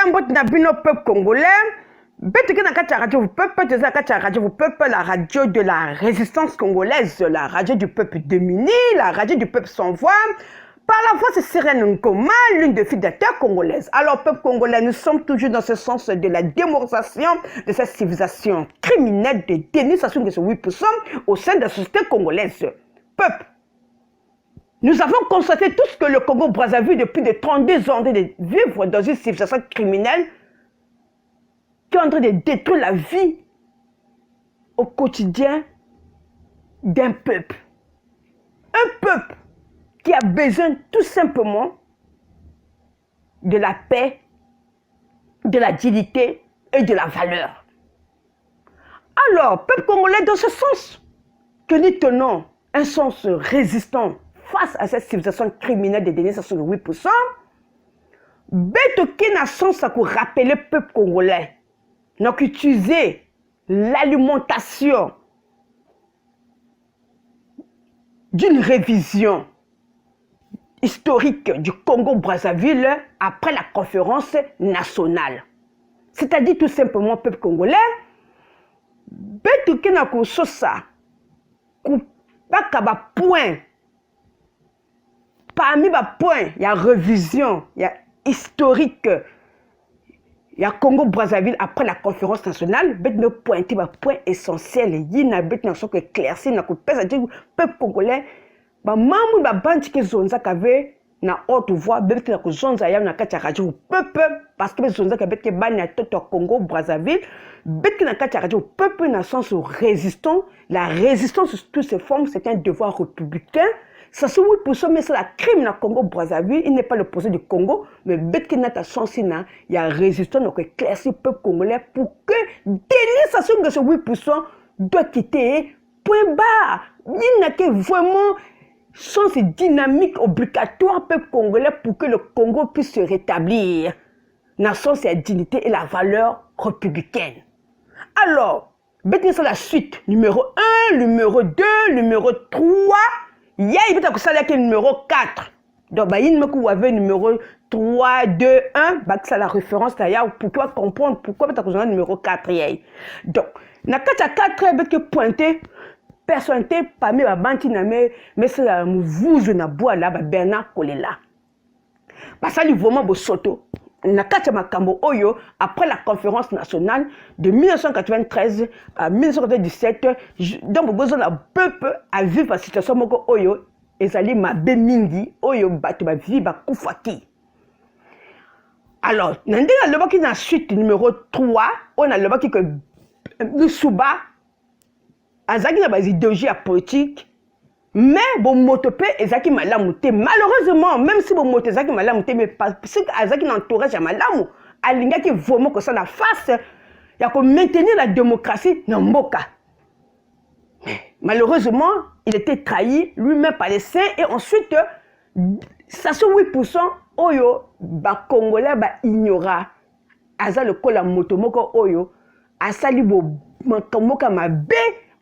congolais, peuple congolais, peuple, la radio de la résistance congolaise, la radio du peuple démuni, la radio du peuple sans voix. Par la voix, c'est Sirène Nkoma, l'une des filles de la terre congolaise. Alors, peuple congolais, nous sommes toujours dans ce sens de la démoralisation de cette civilisation criminelle, de dénonciation de ce 8% au sein de la société congolaise. Peuple, nous avons constaté tout ce que le Congo-Brazzaville depuis de 32 ans de vivre dans une civilisation criminelle qui est en train de détruire la vie au quotidien d'un peuple. Un peuple qui a besoin tout simplement de la paix, de la dignité et de la valeur. Alors, peuple congolais, dans ce sens que nous tenons un sens résistant face à cette civilisation criminelle de dénonciation de 8%, bête qui n'a sens à rappeler le peuple congolais, donc utiliser l'alimentation d'une révision historique du Congo-Brazzaville après la conférence nationale. C'est-à-dire tout simplement, peuple congolais, bête qui n'a pas ça, point. Parmi les points, il y a révision, il y a historique, il y a Congo-Brazzaville après la conférence nationale, bête me pointer les points essentiels, il y a bête qui éclairci, c'est-à-dire peuple congolais, maman ba banti ke zonza kave na haute voix bête ki na ko zonza ya na kati ya radio peuple parce que zonza ka bête ke bani toto Congo Brazzaville bête ki na kati ya radio peuple na sens résistant la résistance sous toutes ses formes c'est un devoir républicain ça se oui pour ça mais c'est la crime na Congo Brazzaville il n'est pas le projet du Congo mais bête ki na ta sens na il y a résistant donc éclairci peuple congolais pour que dénonciation de ce 8% doit quitter point bas il n'a que vraiment sens dynamique obligatoire peuple congolais pour que le Congo puisse se rétablir dans sa dignité et la valeur républicaine. Alors, c'est la suite. Numéro 1, numéro 2, numéro 3. Il y a le numéro 4. Donc, il y a le numéro 3, 2, 1. C'est la référence d'ailleurs pour comprendre pourquoi il y a le numéro 4. Donc, dans le 4, il y a pointé. Personne parmi les banti mais c'est la mouvouz na bois là Bernard Kolela. Parce que vraiment bosoto. Na kati makambo oyo après la conférence nationale de 1993 à 1997 donc besoin la peuple à vivre la situation moko oyo ezali mabe mingi oyo bato ba vivre ba kufaki. Alors, nande na lobaki na suite numéro 3, on a lobaki que Lusuba azaki na idéologie politique mais bon motopé ezaki malamu te malheureusement même si bon moto ezaki malamu te mais parce que azaki na entourage ya malamu alingaki vraiment que ça na face ya ko maintenir la démocratie na mboka malheureusement il était trahi lui-même par les saints et ensuite ça se 8% oyo ba congolais ba ignora aza le kola moto moko oyo asali bo moka mabe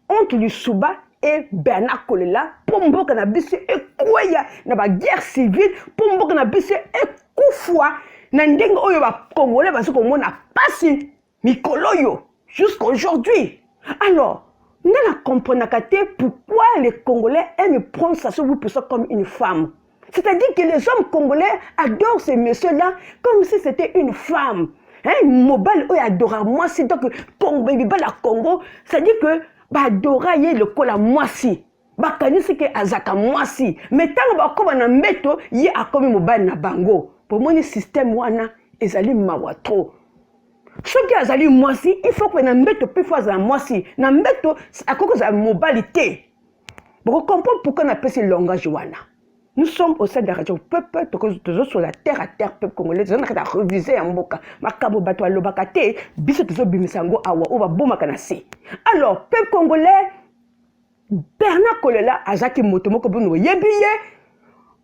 entre Lusuba et Bernard Kolela pour mboka na biso ekoya na ba guerre civile pour mboka na biso ekufwa na ndenge oyo ba congolais ba soko mona pasi mikolo yo jusqu'à aujourd'hui. Alors, nous la comprenons pourquoi les Congolais aiment prendre ça sur 8% comme une femme. C'est-à-dire que les hommes congolais adorent ces messieurs-là comme si c'était une femme. Mobile adore moi c'est donc Congo la Congo, c'est-à-dire que Badora ye le kola mwasi. Bakanisi ke azaka mwasi. Mais tant ba ko na mbeto ye akomi mobile na bango. Pour moi le système wana ezali mawa trop. Ce qui azali mwasi, il faut que na mbeto pe fois za mwasi. Na mbeto akoko za mobilité. Pour comprendre pourquoi on appelle ce langage wana. Nous sommes au sein de la radio peuple, toujours sur la terre à terre, peuple congolais, nous avons révisé en boka, makabo bato alobakate, biso tozo bimisango awa oba boma kanase. Alors, peuple congolais, Bernard Kolela azaki motomoko bono yebiye,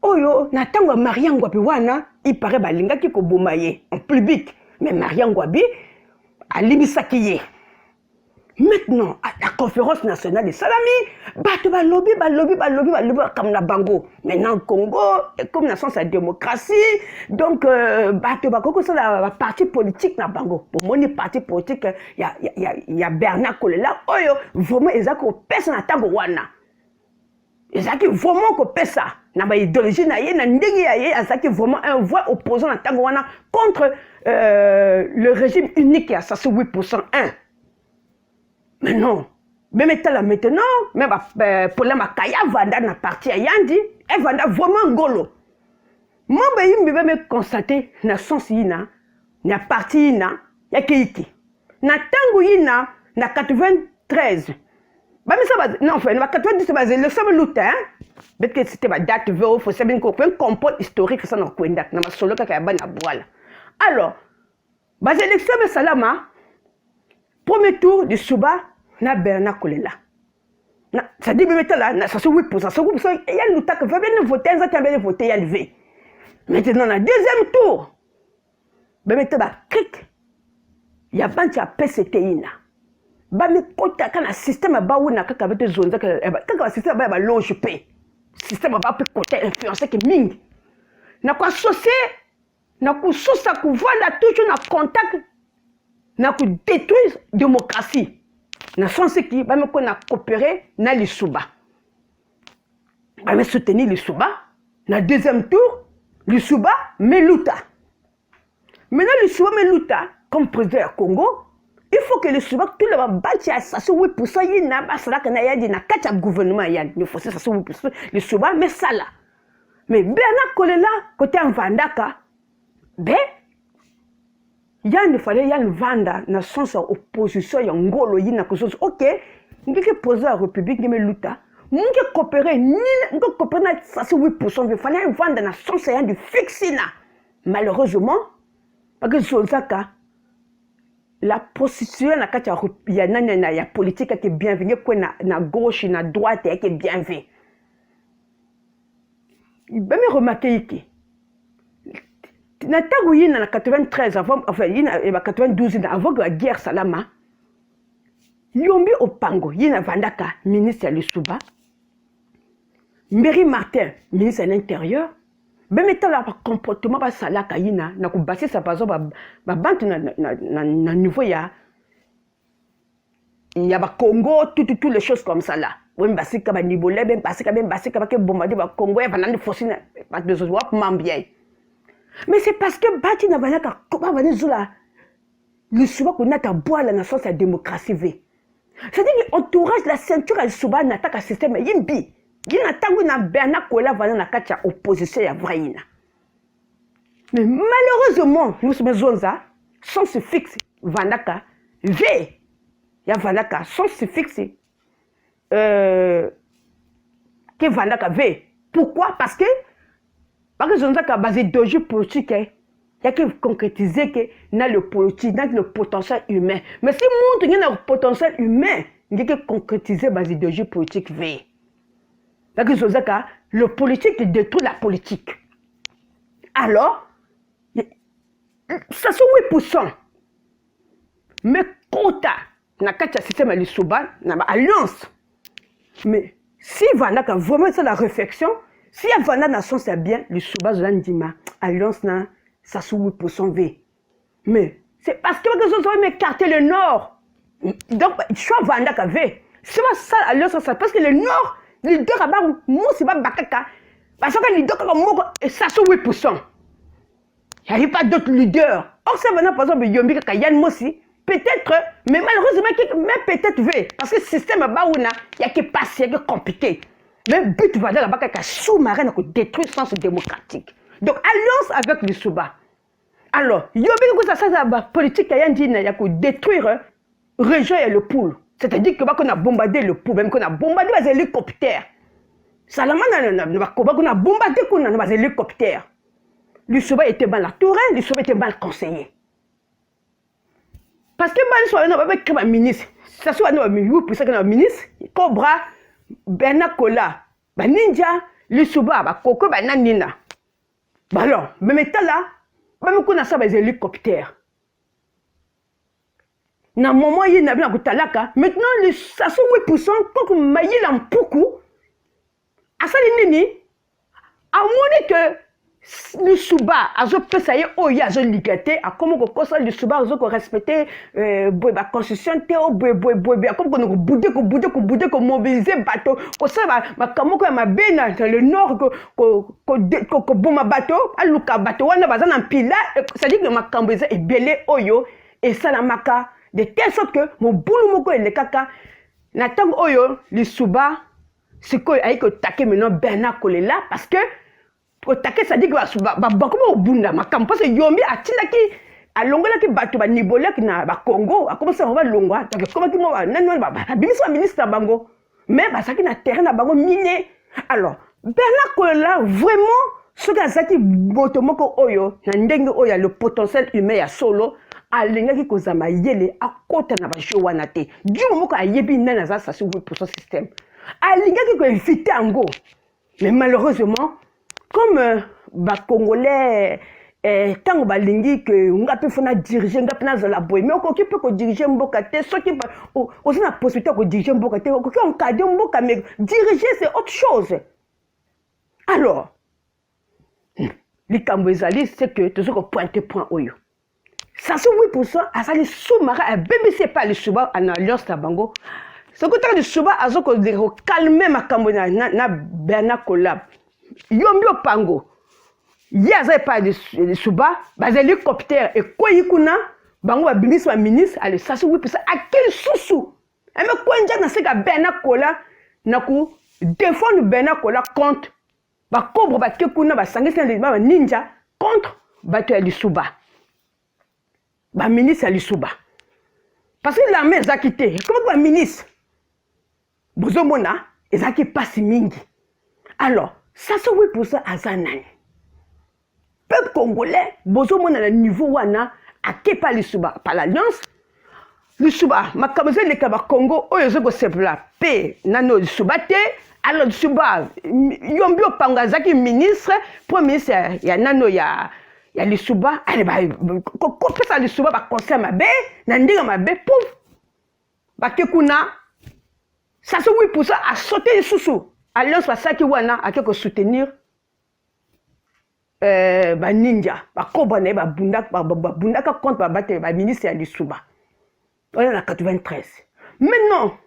oyo natango Mariango api wana, il paraît balinga ki ko bomaye en public, mais Mariango abi alibisaki ye. Maintenant, à la conférence nationale des Salami, bato ba lobby, comme la Bango. Maintenant, Congo, comme nation, c'est la démocratie. Donc, bato ba koko, c'est la parti politique na Bango. Pour mon parti politique, il y a Bernard Kolela. Oyo, vraiment, ils ont personne à tango wana. Ils ont vraiment que ça. Na ba idéologie na yé, na ndegi ya yé, ils ont vraiment un voix opposant à tango wana contre le régime unique à ça, c'est 8%. Mais non, même maintenant, même pour la Makaya Vanda na parti à Yandi, elle Vanda vraiment golo. Moi, je me constater na sens yina, na parti yina, ya keiki. Na tango yina, na 93. Bah mais ça va, non, enfin, na 90 c'est basé le seul lutin, peut-être que c'était ma date véro, faut savoir qu'on peut un compote historique ça na kwenda, na masolo kaka ya bana boala. Alors, bah l'élection de Salama, premier tour du Souba, na Bernard Kolela. Ça dit, mais là, ça se 8%. Il y a une qui va bien voter, ça va voter, il y a le V. Maintenant, dans le deuxième tour, maintenant, il y a un PCTI. Quand le système est quand le système est loge P, le système est influencé que Ming. Na quoi associé, na quoi sous ça, voilà toujours na contact, na quoi détruire la démocratie. Na sens qui va me coopérer na l'Isuba. Va me soutenir l'Isuba. Na deuxième tour, l'Isuba Meluta. Maintenant l'Isuba Meluta, comme président du Congo, il faut que l'Isuba tout le monde batte à ça 8%. Il n'a pas ça na yadi na quatre gouvernement yadi. Il faut ça 8%. L'Isuba mais ça là. Mais Bernard Kolela côté en Vandaka, ben il fallait y vanda na sens opposition ya ngolo yina ko OK ngike poser la république ngeme luta ngike coopérer ni ngike coopérer na ça 8% il fallait vanda na sens ya du fixina malheureusement parce que Zolzaka la position na kati ya nana ya politique qui est bienvenue ko na gauche na droite qui est bienvenue ben me remarquer ici na tango yina na 93 avant enfin yina 92 avant la guerre Salama yombi opango yina vandaka ministre de l'Isuba Mberi Martin ministre de l'Intérieur même étant là comportement ba salaka yina na ko basi sa bazo ba bantu na niveau ya ba Congo tout les choses comme ça là même basi ka ba nibolé même basi ka ba bombarder ba Congo ya banane fosina pas besoin de m'embien. Mais c'est parce que Bati n'a pas comment va nous là le Souba qu'on a ta boire la nation sa démocratie v. C'est-à-dire l'entourage la ceinture elle Souba n'attaque un système yimbi. Il n'a tangu na Bernard Kolela va na kacha opposition ya vraina. Mais malheureusement nous sommes zonza sans se fixe Vandaka V. Ya Vandaka sans se fixe que Vandaka V. Pourquoi? Parce que je ne sais pas basé d'origine politique, il y a que concrétiser que dans le politique, dans le potentiel humain. Mais si il y a un potentiel humain, il y a que concrétiser basé d'origine politique. Donc je ne sais pas, le politique détruit la politique. Alors, ça c'est 8%. Mais quota, dans le système de l'Isuba, dans l'alliance. Mais si on a vraiment la réflexion, si y a une nation, c'est bien, le Souba de l'Andima, alliance, ça sous 8% V. Mais c'est parce que les autres ont écarté le Nord. Donc, je suis en Vandaka V. C'est pas ça, alliance, parce que le Nord, les deux rabbins, moi, c'est pas Bakaka. Parce que les deux rabbins, ça sous 8%. Il n'y a pas d'autres leaders. Or, c'est maintenant, par exemple, Yombi Kaka, Yann Mossi, peut-être, mais malheureusement, mais peut-être V. Parce que le système, il y a qui passe, il y a qui compliqué. Mais le but va là-bas qu'un sous-marin qui détruit le sens démocratique. Donc, alliance avec le Souba. Alors, il y a une politique qui a détruire la région et le poule. C'est-à-dire qu'on a bombardé le poule, même qu'on a bombardé les hélicoptères. Salama, on a bombardé les hélicoptères. Le Souba était mal entouré, le Souba était mal conseillé. Parce que on a un ministre. Ça soit un ministre, Cobra. Bernard Kolela, Ninja, l'Isuba, Koko, Nanina. Alors, même là, même qu'on a ça, les hélicoptères. na moment il n'a bien kutalaka maintenant les ça sont 8% quand maïe l'ampuku à ça les nini à moins que le suba azo pesa ye oyo azo ligate a comme ko kosa le suba azo ko respecter ba constitution te o boy comme ko bouder ko mobiliser bateau ko ça ba kamoko ma bena dans le nord ko boma bateau aluka bateau wana bazana pila ça dit que ma kamboza est belé oyo et ça la maka de telle sorte que mon boulot moko ele kaka na tango oyo le suba c'est quoi aiko taquer maintenant Bernard Kolela parce que pour taquer ça dit que ba comment bunda makam parce que yombi atinaki alongola ki bato ba nibola ki na ba Congo a commencé on va longwa donc comment ki mo nan ba biso ministre bango mais ba saki na terrain na bango miné alors Bernard Kolela vraiment ce que zaki botomoko oyo na ndenge oyo le potentiel humain ya solo alingaki kozama yele akota na ba jowana te du moko ayebi nana za ça sur 8% système alingaki ko éviter ango mais malheureusement comme ba Congolais tant balingi que ngapi fona diriger ngapi na la boy mais okoki peut ko diriger mboka te soki aussi na possibilité ko diriger mboka te okoki encadrer mboka mais diriger c'est autre chose alors likambo ezali c'est que tozoko pointer point oyo ça c'est 8% à ça les sous-marins à BBC pas les suba en alliance na bango ce que tu suba azoko calmer makambo na Bernard Kolela yombi opango yaza pas de suba bas hélicoptère et koyikuna bango ba ministre ba ministre ale sasu 8% à quel sousou et me kwenja na seka Bernard Kolela na ku défendre Bernard Kolela contre ba cobra ba kekuna ba sangisa ba ninja contre bato ya suba ba ministre ya suba parce que l'armée a quitté comment ba ministre bozomona ezaki passe mingi alors ça c'est 8% à Zanani. Peuple congolais, besoin de niveau wana, à qui pas les suba, par l'alliance. Le suba, ma kameze le kaba Congo, oh yozo go sepla, pe, nano le suba te, alors le suba, yombio pangazaki ministre, premier ministre, ya nano ya le suba, allez ba, kopé ça le suba, ba conseil ma bé, nandiga ma bé, pouf, ba kekuna, ça c'est 8% à sauter les sous-sous. Alliance va ça qui wana a quelque soutenir ba ninja ba kobane ba bunda ka contre ba battre ba ministre ya Lisuba on est en 93 maintenant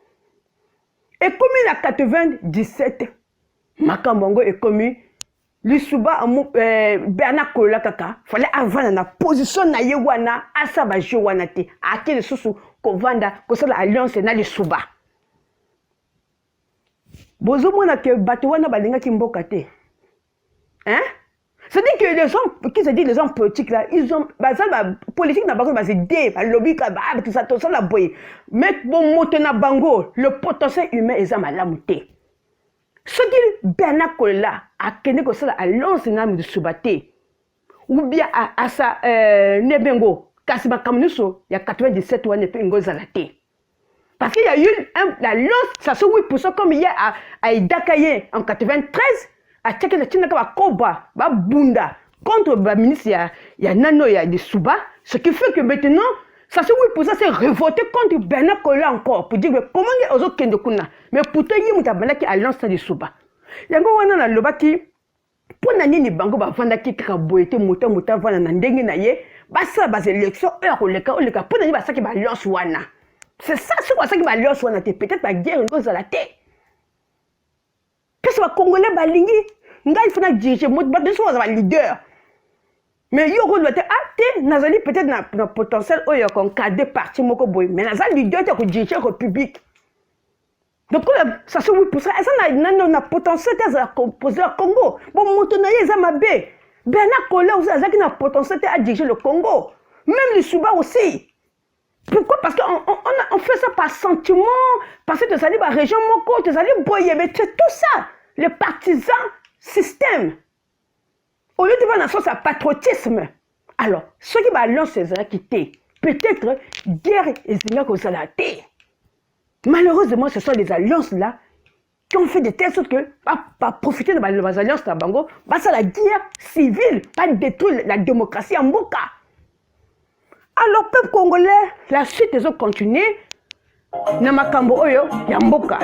et comme il a 97 Makambongo est commis Lisuba Bernard Kolela kaka fallait avant na position na ye wana asa ba jeu wana te a quel susu ko vanda ko ça l'alliance na Lisuba bozo mona que bato wana balinga ki mboka te hein c'est-à-dire que les gens qui se disent les hommes politiques là ils ont politique na bango base dé ba lobby ka ba tout ça la boy mais bon moto na bango le potentiel humain est malamu te ce qui Bernard Kolela a kene ko ça alliance na de Subate ou bien à sa nebengo kasi ba kamunuso ya 97 wana pe ngoza la te. Parce qu'il y a eu l'alliance, ça se 8% comme il y a à Idakaye en 93, à Tchèque, la Tchèque, Koba, Bunda, contre le ministre, il y a Nano, il y a des Souba, ce qui fait que maintenant, ça se 8% c'est révolté contre Bernard Kolela encore, pour dire comment il y a aux autres Kendokuna. Mais pourtant, il y a une alliance des Souba. Il y a un lobaki, pour nani bango ba vanda ki kaboyete mota vanda na ndenge na ye, basa bas élection heure oleka pour nani basa ki ba alliance wana. C'est ça, c'est quoi ça qui va l'alliance wana te peut-être la guerre une cause à la tête. Qu'est-ce que Congolais balingi, nga il faut na diriger mot ba de soit un leader. Mais yo ko doit être te nazali peut-être na potentiel oyo kon cadre parti moko boy, mais nazali leader te ko diriger république. Donc ça c'est 8%, ça na potentiel à composer le Congo. Bon montonaye za mabe. Bernard Kolela aussi azaki na potentiel à diriger le Congo. Même les Suba aussi. Pourquoi? Parce qu'on fait ça par sentiment, parce que tu as dit la région Moko, tu as dit Boye, mais c'est tout ça, les partisans, système. Au lieu de voir dans ce patriotisme, alors, ceux qui vont lancer ces quitter, peut-être guerre et zéna. Malheureusement, ce sont les alliances-là qui ont fait de telle sorte que, pas profiter de les alliances de Bango, ça la guerre civile, pas détruire la démocratie en Mboka. Alors, peuple congolais, la suite, ils ont continué. Namakambo Oyo, Yamboka.